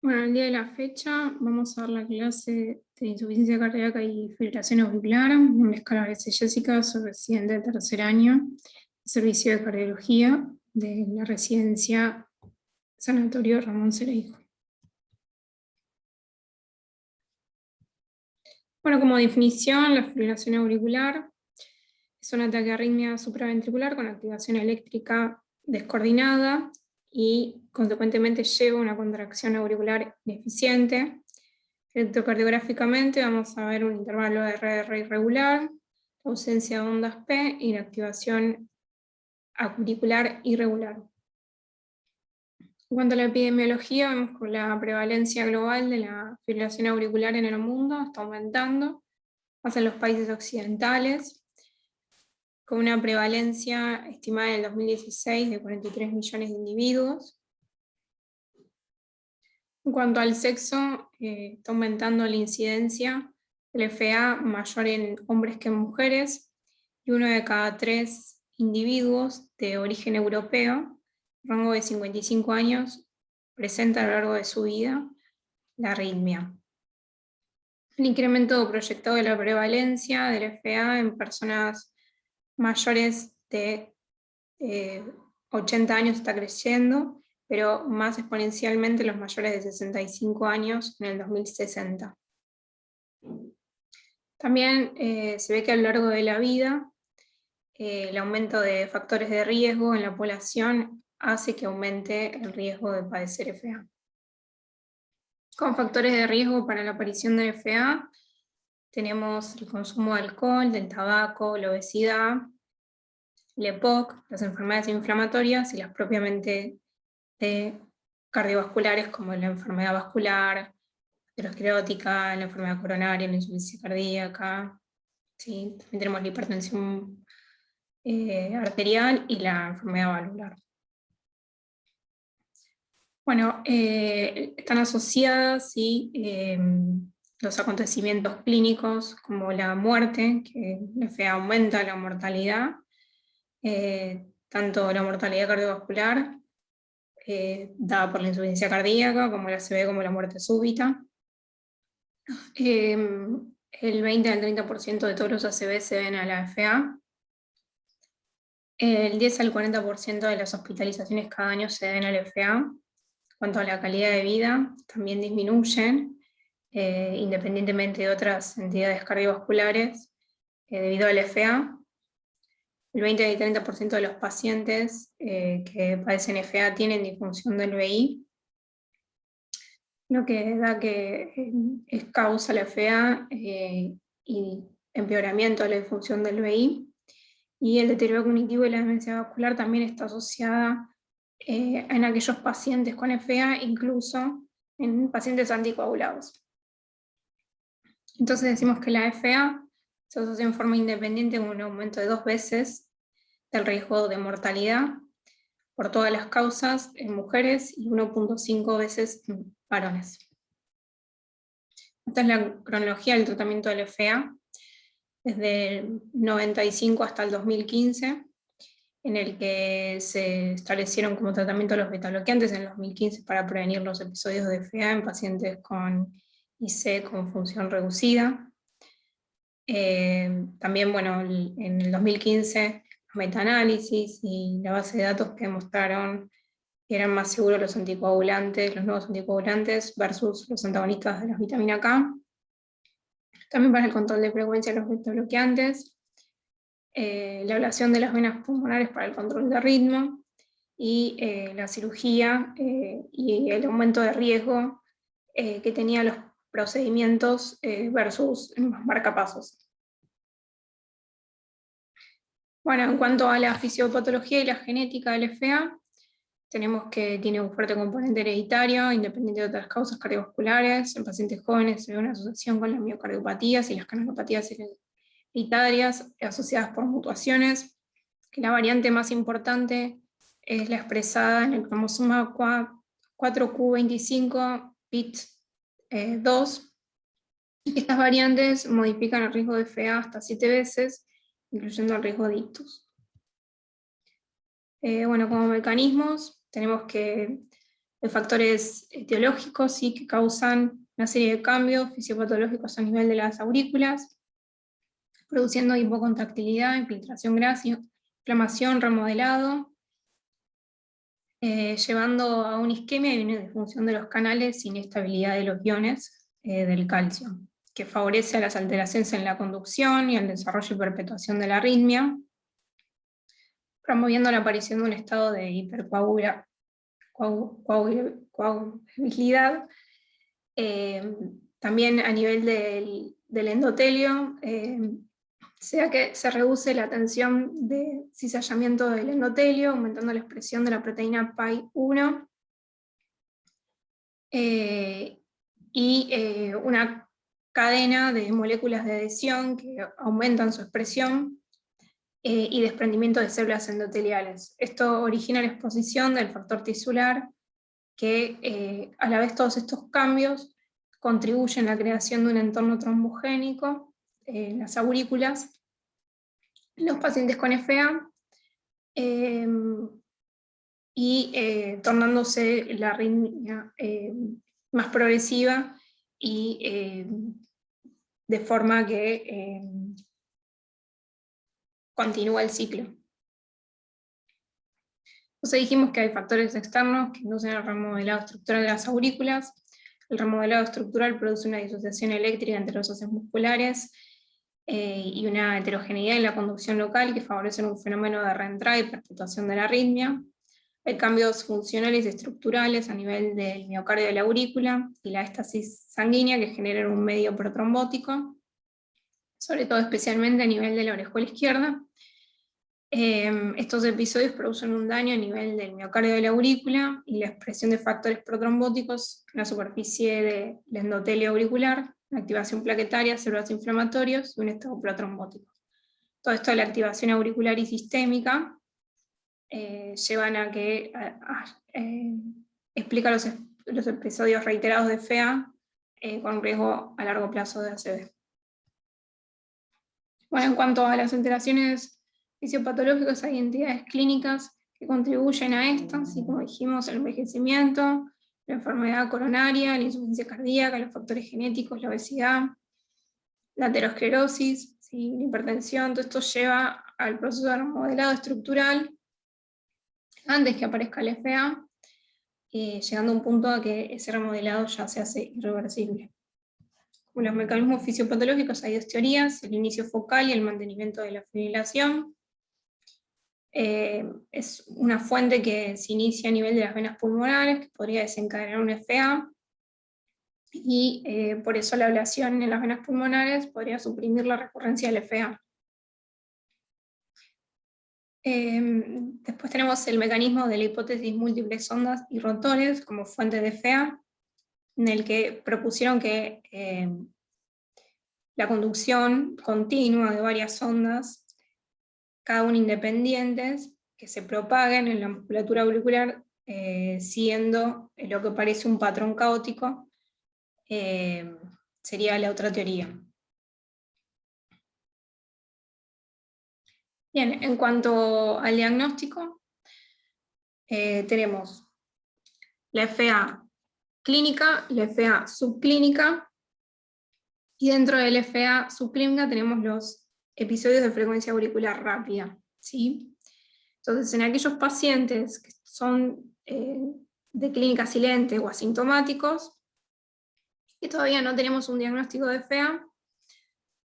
Bueno, el día de la fecha vamos a dar la clase de insuficiencia cardíaca y fibrilación auricular. Mi nombre es Carla Jessica, soy residente de tercer año, servicio de cardiología de la residencia Sanatorio Ramón Cereijo. Bueno, como definición, la fibrilación auricular es un ataque de arritmia supraventricular con activación eléctrica descoordinada y consecuentemente lleva a una contracción auricular ineficiente. Electrocardiográficamente vamos a ver un intervalo de RR irregular, ausencia de ondas P y la activación auricular irregular. En cuanto a la epidemiología, vemos que la prevalencia global de la fibrilación auricular en el mundo está aumentando, más en los países occidentales, con una prevalencia estimada en el 2016 de 43 millones de individuos. En cuanto al sexo, está aumentando la incidencia del FA mayor en hombres que en mujeres, y 1 de cada 3 individuos de origen europeo, rango de 55 años, presenta a lo largo de su vida la arritmia. El incremento proyectado de la prevalencia del FA en personas mayores de 80 años está creciendo, pero más exponencialmente los mayores de 65 años en el 2060. También se ve que a lo largo de la vida el aumento de factores de riesgo en la población hace que aumente el riesgo de padecer FA. Con factores de riesgo para la aparición de FA tenemos el consumo de alcohol, del tabaco, la obesidad, el EPOC, las enfermedades inflamatorias y las propiamente cardiovasculares como la enfermedad vascular, aterosclerótica, la enfermedad coronaria, la insuficiencia cardíaca. ¿Sí? También tenemos la hipertensión arterial y la enfermedad valvular. Bueno, están asociadas los acontecimientos clínicos como la muerte, que la FA aumenta la mortalidad, tanto la mortalidad cardiovascular dada por la insuficiencia cardíaca, como la ACV, como la muerte súbita. El 20 al 30% de todos los ACV se ven a la FA. El 10 al 40% de las hospitalizaciones cada año se ven al FA. En cuanto a la calidad de vida, también disminuyen, independientemente de otras entidades cardiovasculares, debido al FA. El 20 y 30% de los pacientes que padecen FA tienen disfunción del VI, lo que da que es causa la FA y empeoramiento de la disfunción del VI. Y el deterioro cognitivo y la demencia vascular también está asociada en aquellos pacientes con FA, incluso en pacientes anticoagulados. Entonces decimos que la FA se asocia en forma independiente con un aumento de 2 veces del riesgo de mortalidad por todas las causas en mujeres y 1.5 veces en varones. Esta es la cronología del tratamiento del FA desde el 95 hasta el 2015, en el que se establecieron como tratamiento los betabloqueantes en el 2015 para prevenir los episodios de FA en pacientes con IC con función reducida. También, bueno, en el 2015 los metaanálisis y la base de datos que demostraron que eran más seguros los anticoagulantes, los nuevos anticoagulantes versus los antagonistas de la vitamina K. También para el control de frecuencia de los betabloqueantes, la ablación de las venas pulmonares para el control de ritmo y la cirugía y el aumento de riesgo que tenían los procedimientos versus los marcapasos. Bueno, en cuanto a la fisiopatología y la genética del FA, tenemos que tiene un fuerte componente hereditario, independiente de otras causas cardiovasculares. En pacientes jóvenes se ve una asociación con las miocardiopatías y las canalopatías hereditarias asociadas por mutuaciones, que la variante más importante es la expresada en el cromosoma 4q25 PIT2. Estas variantes modifican el riesgo de FA hasta 7 veces, incluyendo el riesgo de ictus. Bueno, como mecanismos, tenemos que Hay factores etiológicos, ¿sí?, que causan una serie de cambios fisiopatológicos a nivel de las aurículas, produciendo hipocontractilidad, infiltración gracia, inflamación, remodelado, llevando a una isquemia y una disfunción de los canales, inestabilidad de los iones del calcio, que favorece a las alteraciones en la conducción y al desarrollo y perpetuación de la arritmia, promoviendo la aparición de un estado de hipercoagulabilidad. También a nivel del endotelio, sea que se reduce la tensión de cizallamiento del endotelio, aumentando la expresión de la proteína PAI-1, y una cadena de moléculas de adhesión que aumentan su expresión y desprendimiento de células endoteliales. Esto origina la exposición del factor tisular, que a la vez todos estos cambios contribuyen a la creación de un entorno trombogénico en las aurículas, en los pacientes con FA, y tornándose la arritmia más progresiva y de forma que continúa el ciclo. Entonces dijimos que hay factores externos que inducen el remodelado estructural de las aurículas. El remodelado estructural produce una disociación eléctrica entre los haces musculares y una heterogeneidad en la conducción local que favorecen un fenómeno de reentrada y perpetuación de la arritmia. Hay cambios funcionales y estructurales a nivel del miocardio de la aurícula y la éstasis sanguínea que generan un medio protrombótico, sobre todo especialmente a nivel de la orejuela izquierda. Estos episodios producen un daño a nivel del miocardio de la aurícula y la expresión de factores protrombóticos en la superficie del endotelio auricular, la activación plaquetaria, células inflamatorias y un estado protrombótico. Todo esto de la activación auricular y sistémica llevan a que explica los episodios reiterados de FA con riesgo a largo plazo de ACV. Bueno, en cuanto a las alteraciones fisiopatológicas, hay entidades clínicas que contribuyen a esto, así como dijimos, el envejecimiento, la enfermedad coronaria, la insuficiencia cardíaca, los factores genéticos, la obesidad, la aterosclerosis, ¿sí?, la hipertensión. Todo esto lleva al proceso de remodelado estructural antes que aparezca el FA, llegando a un punto a que ese remodelado ya se hace irreversible. Con los mecanismos fisiopatológicos hay dos teorías: el inicio focal y el mantenimiento de la fibrilación. Es una fuente que se inicia a nivel de las venas pulmonares, que podría desencadenar un FA, y por eso la ablación en las venas pulmonares podría suprimir la recurrencia del FA. Después tenemos el mecanismo de la hipótesis múltiples ondas y rotores como fuente de FA, en el que propusieron que la conducción continua de varias ondas, cada una independientes, que se propaguen en la musculatura auricular siguiendo lo que parece un patrón caótico, sería la otra teoría. Bien, en cuanto al diagnóstico, tenemos la FA clínica y la FA subclínica, y dentro de la FA subclínica tenemos los episodios de frecuencia auricular rápida, ¿sí? Entonces, en aquellos pacientes que son de clínica silente o asintomáticos, y todavía no tenemos un diagnóstico de FA,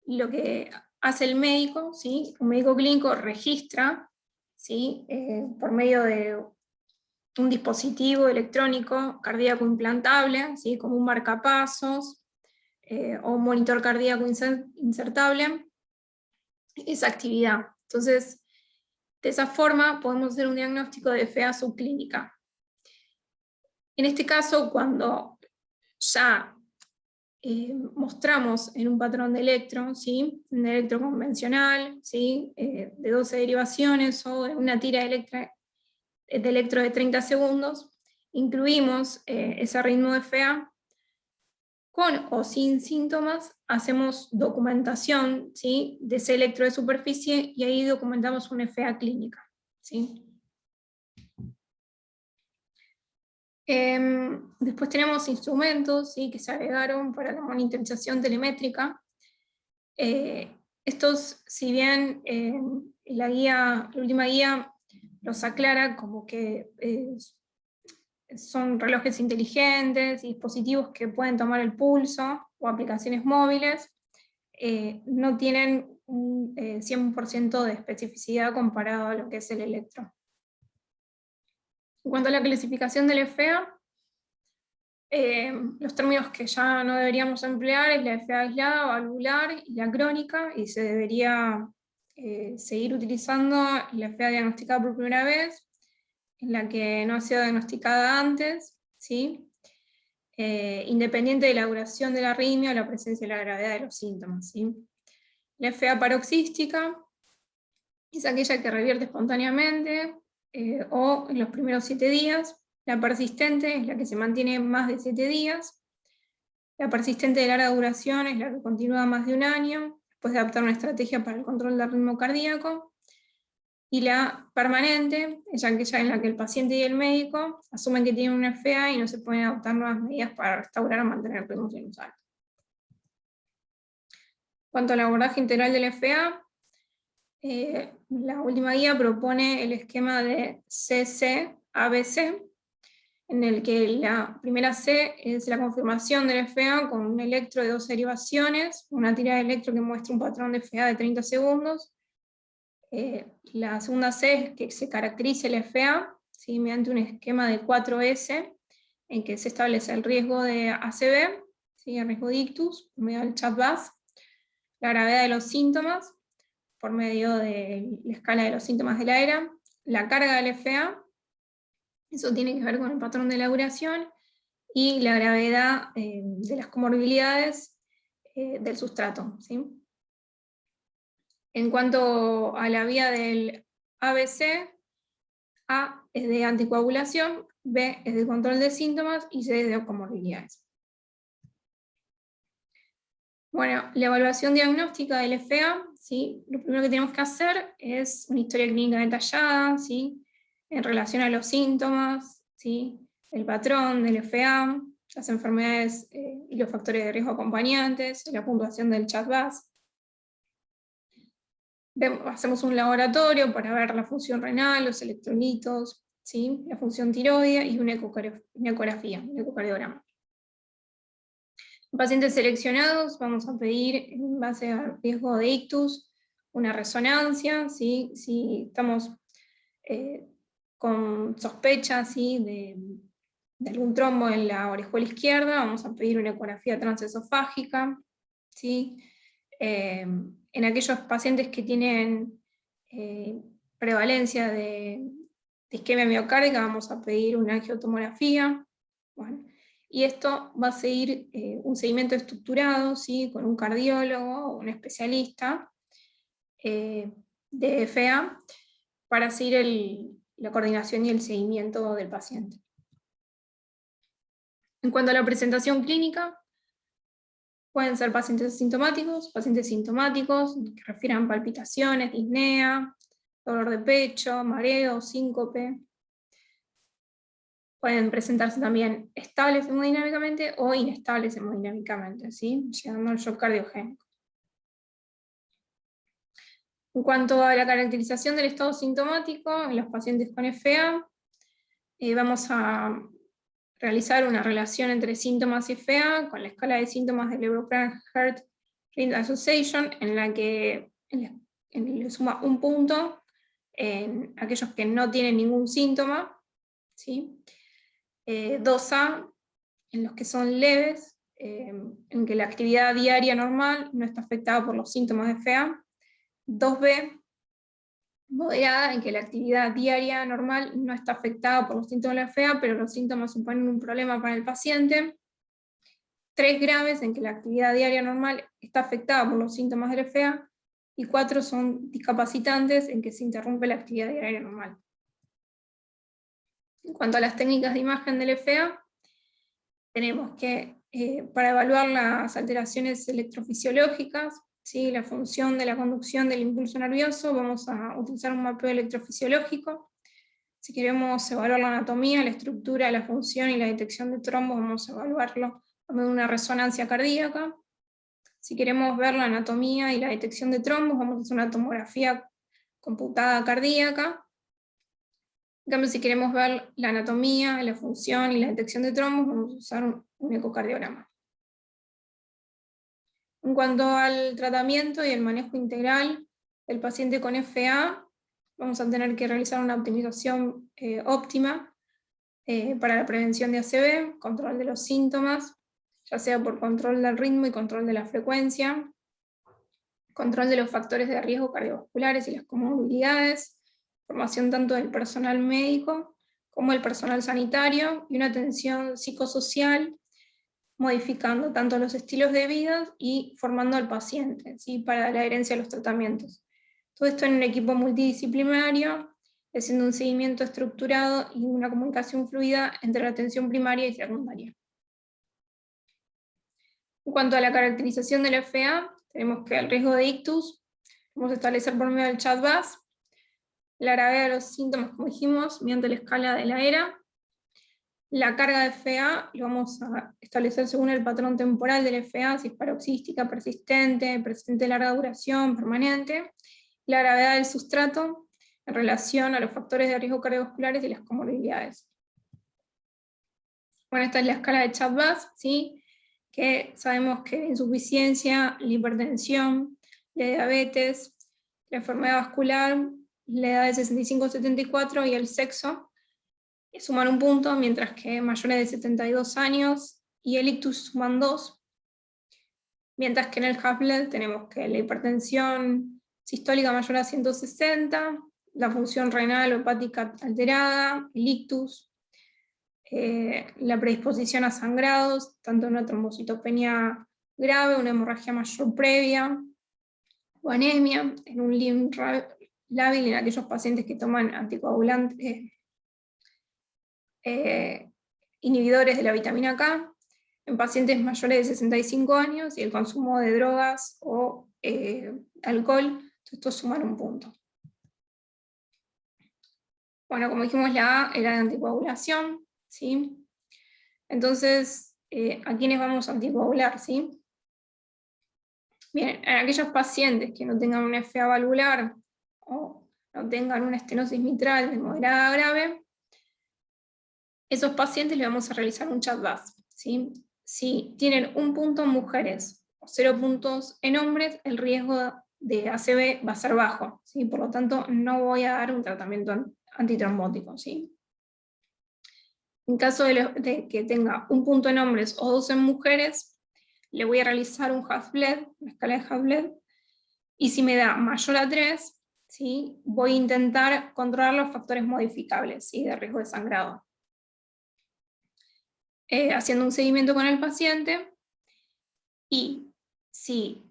lo que hace el médico, ¿sí?, un médico clínico registra, ¿sí?, por medio de un dispositivo electrónico cardíaco implantable, ¿sí?, como un marcapasos o un monitor cardíaco insertable, esa actividad. Entonces, de esa forma podemos hacer un diagnóstico de FA subclínica. En este caso, cuando ya mostramos en un patrón de electro, ¿sí?, un electro convencional, ¿sí?, de 12 derivaciones o una tira de electro de 30 segundos, incluimos ese ritmo de FA, con o sin síntomas, hacemos documentación, ¿sí?, de ese electro de superficie, y ahí documentamos una FA clínica, ¿sí? Después tenemos instrumentos, ¿sí?, que se agregaron para la monitorización telemétrica. Estos, si bien la última guía los aclara como que son relojes inteligentes y dispositivos que pueden tomar el pulso o aplicaciones móviles, no tienen un 100% de especificidad comparado a lo que es el electro. En cuanto a la clasificación del FA, los términos que ya no deberíamos emplear es la FA aislada, valvular y la crónica, y se debería seguir utilizando la FA diagnosticada por primera vez, en la que no ha sido diagnosticada antes, ¿sí? Independiente de la duración de la arritmia o la presencia de la gravedad de los síntomas, ¿sí? La FA paroxística es aquella que revierte espontáneamente o en los primeros 7 días. La persistente es la que se mantiene más de 7 días. La persistente de larga duración es la que continúa más de un año, después de adaptar una estrategia para el control del ritmo cardíaco. Y la permanente es aquella en la que el paciente y el médico asumen que tienen una FA y no se pueden adoptar nuevas medidas para restaurar o mantener el ritmo sinusal. En cuanto al abordaje integral del FA, la última guía propone el esquema de CC-ABC, en el que la primera C es la confirmación del FA con un electro de 2 derivaciones, una tira de electro que muestra un patrón de FA de 30 segundos. La segunda C es que se caracterice el FA, ¿sí?, mediante un esquema de 4S, en que se establece el riesgo de ACV, ¿sí?, el riesgo de ictus, por medio del chat-bus, la gravedad de los síntomas, por medio de la escala de los síntomas de la ERA, la carga del FA, eso tiene que ver con el patrón de la duración, y la gravedad de las comorbilidades del sustrato, ¿sí? En cuanto a la vía del ABC, A es de anticoagulación, B es de control de síntomas y C es de comorbilidades. Bueno, la evaluación diagnóstica del FA, ¿sí?, lo primero que tenemos que hacer es una historia clínica detallada, ¿sí?, en relación a los síntomas, ¿sí?, el patrón del FA, las enfermedades y los factores de riesgo acompañantes, la puntuación del chat-bus. Hacemos un laboratorio para ver la función renal, los electrolitos, ¿sí?, la función tiroidea y una ecografía, un ecocardiograma. En pacientes seleccionados vamos a pedir, en base al riesgo de ictus, una resonancia, ¿sí?, si estamos con sospecha, ¿sí?, de algún trombo en la orejuela izquierda, vamos a pedir una ecografía transesofágica, ¿sí? En aquellos pacientes que tienen prevalencia de isquemia miocárdica, vamos a pedir una angiotomografía. Bueno, y esto va a seguir un seguimiento estructurado, ¿sí?, con un cardiólogo o un especialista de FA para seguir la coordinación y el seguimiento del paciente. En cuanto a la presentación clínica, pueden ser pacientes asintomáticos, pacientes sintomáticos, que refieran palpitaciones, disnea, dolor de pecho, mareo, síncope. Pueden presentarse también estables hemodinámicamente o inestables hemodinámicamente, ¿sí?, llegando al shock cardiogénico. En cuanto a la caracterización del estado sintomático en los pacientes con FA, vamos a realizar una relación entre síntomas y FA con la escala de síntomas del European Heart Rhythm Association, en la que le suma un punto en aquellos que no tienen ningún síntoma, ¿sí? 2A en los que son leves, en que la actividad diaria normal no está afectada por los síntomas de FA. 2B, moderada, en que la actividad diaria normal no está afectada por los síntomas de la FA, pero los síntomas suponen un problema para el paciente. 3 graves, en que la actividad diaria normal está afectada por los síntomas de la FA. Y 4 son discapacitantes, en que se interrumpe la actividad diaria normal. En cuanto a las técnicas de imagen del FA, tenemos que, para evaluar las alteraciones electrofisiológicas, ¿sí?, la función de la conducción del impulso nervioso, vamos a utilizar un mapeo electrofisiológico, Si queremos evaluar la anatomía, la estructura, la función y la detección de trombos, vamos a evaluarlo con una resonancia cardíaca. Si queremos ver la anatomía y la detección de trombos, vamos a hacer una tomografía computada cardíaca. En cambio, si queremos ver la anatomía, la función y la detección de trombos, vamos a usar un ecocardiograma. En cuanto al tratamiento y el manejo integral del paciente con FA, vamos a tener que realizar una optimización óptima para la prevención de ACV, control de los síntomas, ya sea por control del ritmo y control de la frecuencia, control de los factores de riesgo cardiovasculares y las comorbilidades, formación tanto del personal médico como del personal sanitario y una atención psicosocial, modificando tanto los estilos de vida y formando al paciente, ¿sí?, para la adherencia a los tratamientos. Todo esto en un equipo multidisciplinario, haciendo un seguimiento estructurado y una comunicación fluida entre la atención primaria y secundaria. En cuanto a la caracterización del FA, tenemos que el riesgo de ictus vamos a establecer por medio del CHA2DS2, la gravedad de los síntomas, como dijimos, mediante la escala de la ERA. La carga de FA lo vamos a establecer según el patrón temporal del FA, si es paroxística, persistente, presente de larga duración, permanente. La gravedad del sustrato en relación a los factores de riesgo cardiovasculares y las comorbilidades. Bueno, esta es la escala de CHA2DS2, ¿sí?, que sabemos que la insuficiencia, la hipertensión, la diabetes, la enfermedad vascular, la edad de 65 a 74 y el sexo suman un punto, mientras que mayores de 72 años y el ictus suman 2, mientras que en el HAFLED tenemos que la hipertensión sistólica mayor a 160, la función renal o hepática alterada, el ictus, la predisposición a sangrados, tanto una trombocitopenia grave, una hemorragia mayor previa, o anemia, en un limb lábil en aquellos pacientes que toman anticoagulantes, inhibidores de la vitamina K, en pacientes mayores de 65 años y el consumo de drogas o alcohol, estos suman un punto. Bueno, como dijimos, la A era de anticoagulación, ¿sí? Entonces, ¿a quiénes vamos a anticoagular, sí? Bien, en aquellos pacientes que no tengan una FA valvular o no tengan una estenosis mitral de moderada a grave, esos pacientes le vamos a realizar un CHA2DS2, ¿sí? Si tienen un punto en mujeres o 0 puntos en hombres, el riesgo de ACV va a ser bajo, ¿sí? Por lo tanto, no voy a dar un tratamiento antitrombótico, ¿sí? En caso de que tenga un punto en hombres o 2 en mujeres, le voy a realizar un HAFLED, una escala de HAFLED, y si me da mayor a 3, ¿sí?, voy a intentar controlar los factores modificables, ¿sí?, de riesgo de sangrado. Haciendo un seguimiento con el paciente, y si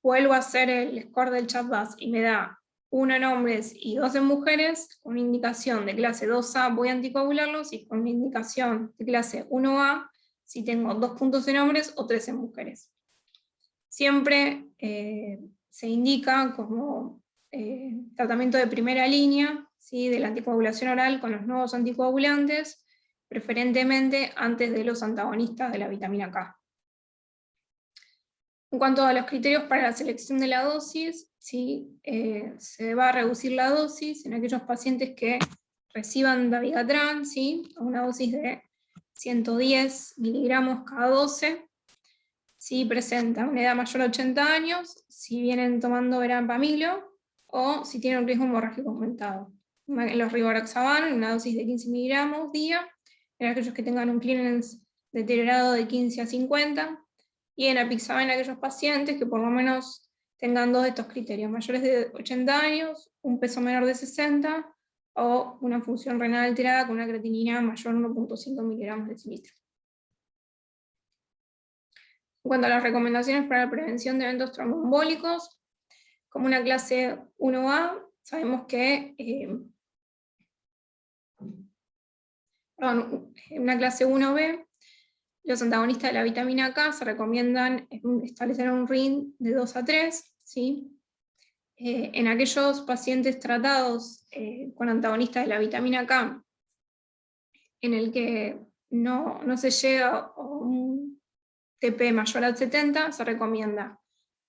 vuelvo a hacer el score del CHA2DS2 y me da 1 en hombres y 2 en mujeres, con una indicación de clase 2A voy a anticoagularlos, y con una indicación de clase 1A si tengo 2 puntos en hombres o 3 en mujeres. Siempre se indica como tratamiento de primera línea, ¿sí?, de la anticoagulación oral con los nuevos anticoagulantes, preferentemente antes de los antagonistas de la vitamina K. En cuanto a los criterios para la selección de la dosis, ¿sí?, se va a reducir la dosis en aquellos pacientes que reciban dabigatran, ¿sí?, a una dosis de 110 miligramos cada 12, si presentan una edad mayor a 80 años, si vienen tomando verapamilo o si tienen un riesgo hemorrágico aumentado. Los rivaroxaban, una dosis de 15 miligramos día, en aquellos que tengan un clearance deteriorado de 15 a 50, y en apixaban en aquellos pacientes que por lo menos tengan 2 de estos criterios, mayores de 80 años, un peso menor de 60, o una función renal alterada con una creatinina mayor a 1.5 miligramos de decilitro. En cuanto a las recomendaciones para la prevención de eventos tromboembólicos, como una clase 1A, sabemos que una clase 1B, los antagonistas de la vitamina K se recomiendan establecer un RIN de 2 a 3, ¿sí? En aquellos pacientes tratados con antagonistas de la vitamina K, en el que no se llega a un TP mayor a 70, se recomienda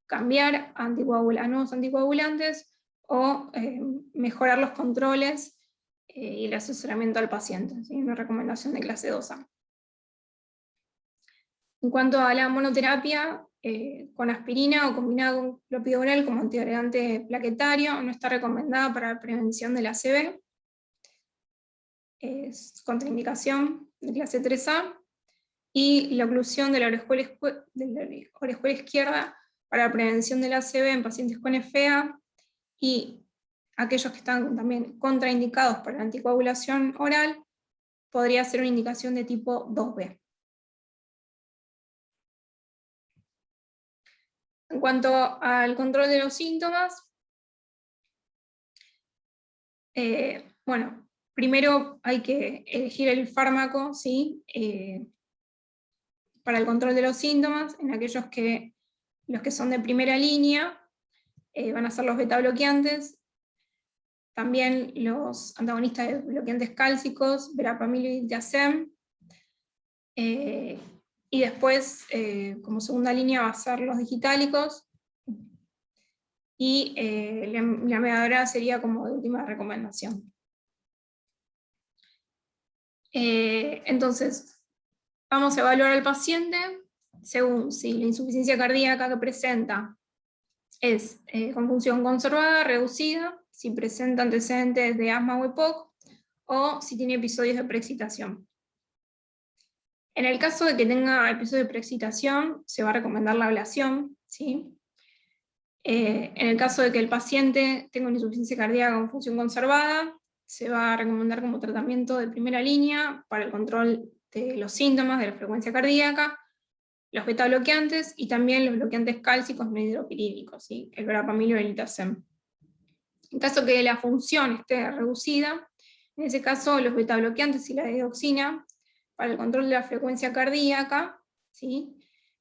cambiar a nuevos anticoagulantes o mejorar los controles y el asesoramiento al paciente, ¿sí? Una recomendación de clase 2A. En cuanto a la monoterapia, con aspirina o combinada con clopidogrel como antiagregante plaquetario, no está recomendada para la prevención de la ACV. Es contraindicación de clase 3A. Y la oclusión de la orejuela izquierda para la prevención de la ACV en pacientes con FA y aquellos que están también contraindicados para la anticoagulación oral, podría ser una indicación de tipo 2B. En cuanto al control de los síntomas, bueno, primero hay que elegir el fármaco, ¿sí? Para el control de los síntomas, en aquellos que los que son de primera línea van a ser los beta bloqueantes, también los antagonistas de bloqueantes cálcicos, verapamil y diltiazem, y después, como segunda línea, va a ser los digitálicos, y la mediadora sería como de última recomendación. Entonces, vamos a evaluar al paciente según si la insuficiencia cardíaca que presenta es con función conservada, reducida, si presenta antecedentes de asma o EPOC, o si tiene episodios de preexcitación. En el caso de que tenga episodios de preexcitación, se va a recomendar la ablación, ¿sí? En el caso de que el paciente tenga una insuficiencia cardíaca con función conservada, se va a recomendar como tratamiento de primera línea para el control de los síntomas de la frecuencia cardíaca, los beta bloqueantes y también los bloqueantes cálcicos no hidropirídicos, ¿sí? El verapamil y el diltiazem. En caso que la función esté reducida, en ese caso los beta bloqueantes y la digoxina para el control de la frecuencia cardíaca, ¿sí?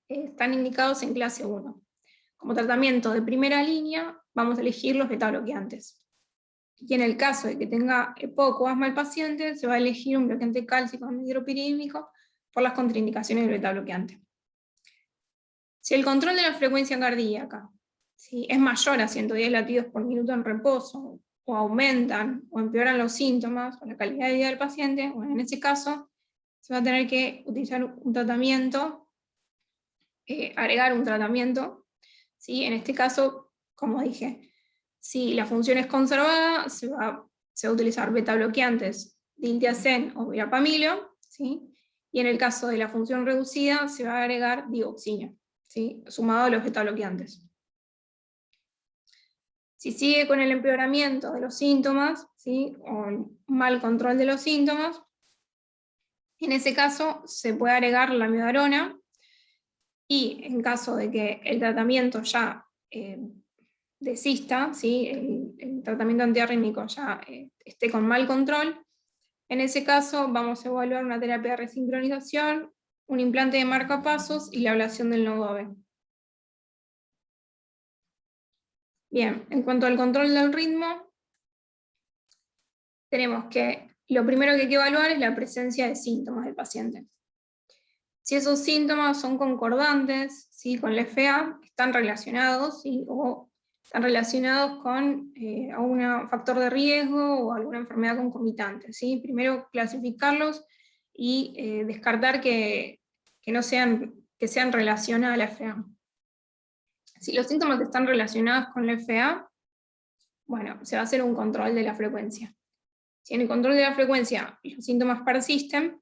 Están indicados en clase 1. Como tratamiento de primera línea, vamos a elegir los beta bloqueantes. Y en el caso de que tenga EPOC o asma el paciente, se va a elegir un bloqueante cálcico no hidropirídico por las contraindicaciones del beta bloqueante. Si el control de la frecuencia cardíaca, ¿sí?, es mayor a 110 latidos por minuto en reposo, o aumentan o empeoran los síntomas o la calidad de vida del paciente, bueno, en ese caso se va a tener que utilizar un tratamiento, agregar un tratamiento, ¿sí? En este caso, como dije, si la función es conservada, se va a utilizar beta bloqueantes, diltiazem o verapamilo, ¿sí? Y en el caso de la función reducida, se va a agregar digoxina, ¿sí?, sumado a los beta bloqueantes. Si sigue con el empeoramiento de los síntomas, ¿sí?, o un mal control de los síntomas, en ese caso se puede agregar la amiodarona, y en caso de que el tratamiento ya desista, ¿sí?, el tratamiento antiarrítmico ya esté con mal control, en ese caso vamos a evaluar una terapia de resincronización, un implante de marcapasos y la ablación del nodo B. Bien, en cuanto al control del ritmo, tenemos que lo primero que hay que evaluar es la presencia de síntomas del paciente. Si esos síntomas son concordantes, ¿sí?, con la FA, están relacionados, ¿sí?, o están relacionados con algún factor de riesgo o alguna enfermedad concomitante, ¿sí? Primero clasificarlos y descartar que sean relacionados a la FA. Si los síntomas están relacionados con la FA, bueno, se va a hacer un control de la frecuencia. Si en el control de la frecuencia los síntomas persisten,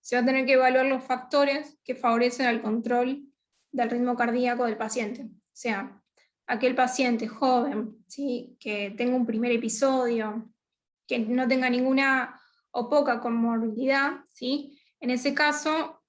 se va a tener que evaluar los factores que favorecen al control del ritmo cardíaco del paciente. O sea, aquel paciente joven, ¿sí?, que tenga un primer episodio, que no tenga ninguna o poca comorbilidad, ¿sí?, en ese caso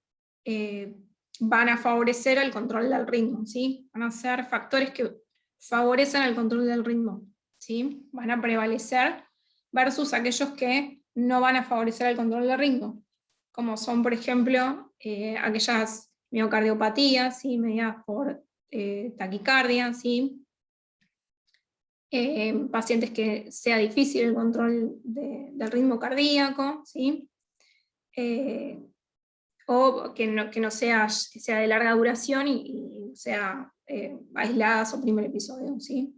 van a favorecer al control del ritmo, ¿sí? Van a ser factores que favorecen al control del ritmo, ¿sí? Van a prevalecer versus aquellos que no van a favorecer al control del ritmo, como son, por ejemplo, aquellas miocardiopatías, ¿sí?, mediadas por taquicardia, ¿sí?, pacientes que sea difícil el control del ritmo cardíaco, ¿sí? O que no sea, que sea de larga duración y sea aislada, suprimir el episodio, ¿sí?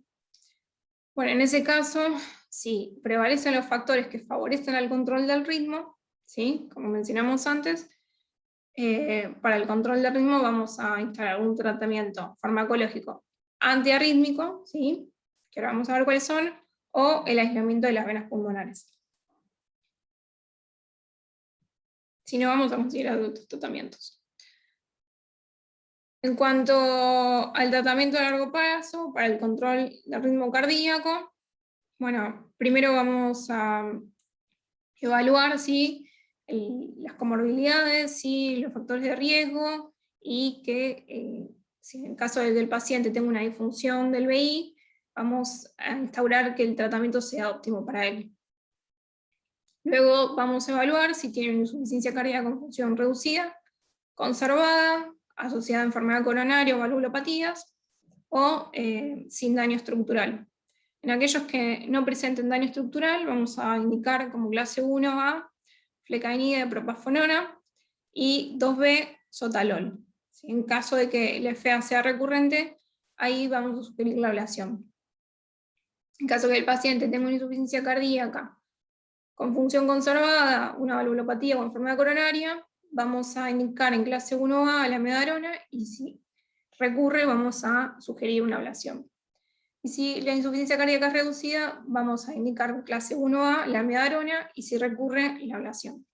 Bueno, en ese caso, si prevalecen los factores que favorecen al control del ritmo, ¿sí? Como mencionamos antes, para el control del ritmo vamos a instalar un tratamiento farmacológico antiarrítmico, ¿sí? Que ahora vamos a ver cuáles son, o el aislamiento de las venas pulmonares. Si no, vamos a considerar otros tratamientos. En cuanto al tratamiento a largo plazo, para el control del ritmo cardíaco, bueno, primero vamos a evaluar las comorbilidades, los factores de riesgo, y que si en caso de que el paciente tenga una disfunción del VI, vamos a instaurar que el tratamiento sea óptimo para él. Luego vamos a evaluar si tiene una insuficiencia cardíaca con función reducida, conservada, asociada a enfermedad coronaria o valvulopatías, o sin daño estructural. En aquellos que no presenten daño estructural, vamos a indicar como clase 1A flecainida de propafonona y 2B sotalol. En caso de que el FA sea recurrente, ahí vamos a sugerir la ablación. En caso de que el paciente tenga una insuficiencia cardíaca con función conservada, una valvulopatía o enfermedad coronaria, vamos a indicar en clase 1A la medarona, y si recurre vamos a sugerir una ablación. Y si la insuficiencia cardíaca es reducida, vamos a indicar clase 1A la medarona, y si recurre, la ablación.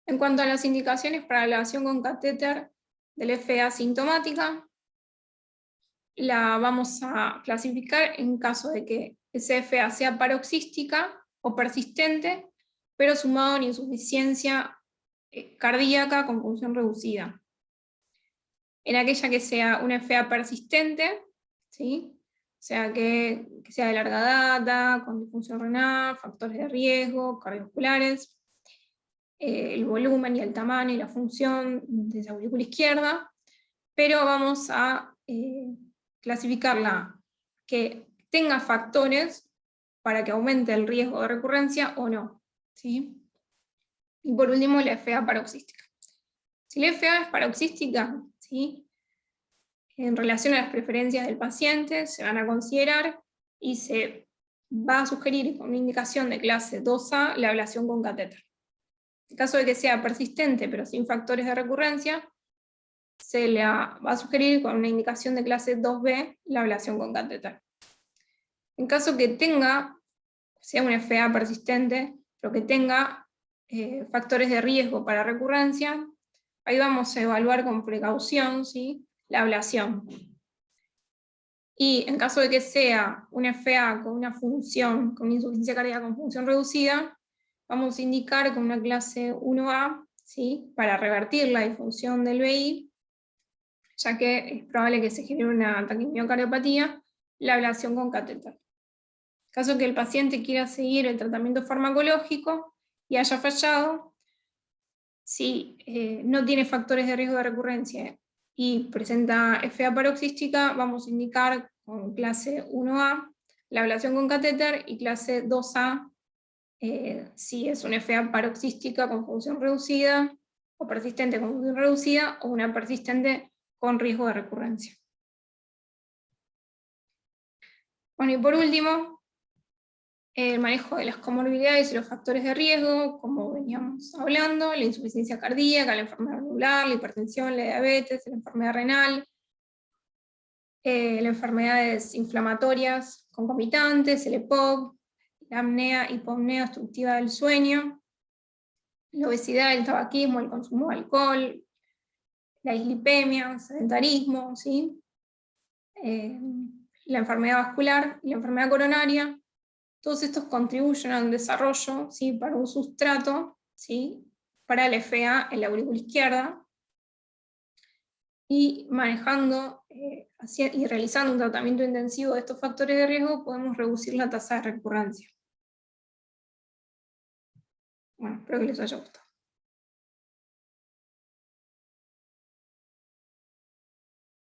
En cuanto a las indicaciones para la ablación con catéter del FA asintomática, la vamos a clasificar en caso de que ese FA sea paroxística o persistente, pero sumado a una insuficiencia cardíaca con función reducida. En aquella que sea una FA persistente, ¿sí? O sea, que sea de larga data, con disfunción renal, factores de riesgo, cardiovasculares, el volumen y el tamaño y la función de esa aurícula izquierda, pero vamos a clasificarla que tenga factores para que aumente el riesgo de recurrencia o no, ¿sí? Y por último, la FA paroxística. Si la FA es paroxística, ¿sí?, en relación a las preferencias del paciente, se van a considerar y se va a sugerir con una indicación de clase 2A la ablación con catéter. En caso de que sea persistente pero sin factores de recurrencia, se le va a sugerir con una indicación de clase 2B la ablación con catéter. En caso que sea una FA persistente, pero que tenga factores de riesgo para recurrencia, ahí vamos a evaluar con precaución, ¿sí?, la ablación. Y en caso de que sea una FA con una función, con insuficiencia cardíaca con función reducida, vamos a indicar con una clase 1A, ¿sí?, para revertir la disfunción del VI, ya que es probable que se genere una taquimiocardiopatía, la ablación con catéter. En caso que el paciente quiera seguir el tratamiento farmacológico y haya fallado, si no tiene factores de riesgo de recurrencia y presenta FA paroxística, vamos a indicar con clase 1A la ablación con catéter, y clase 2A si es una FA paroxística con función reducida, o persistente con función reducida, o una persistente con riesgo de recurrencia. Bueno, y por último, el manejo de las comorbilidades y los factores de riesgo, como veníamos hablando, la insuficiencia cardíaca, la enfermedad valvular, la hipertensión, la diabetes, la enfermedad renal, las enfermedades inflamatorias concomitantes, el EPOC, la apnea, hipopnea obstructiva del sueño, la obesidad, el tabaquismo, el consumo de alcohol, la dislipemia, sedentarismo, ¿sí?, la enfermedad vascular y la enfermedad coronaria. Todos estos contribuyen al desarrollo, ¿sí?, para un sustrato, ¿sí?, para la FA en la aurícula izquierda, y manejando y realizando un tratamiento intensivo de estos factores de riesgo podemos reducir la tasa de recurrencia. Bueno, espero que les haya gustado.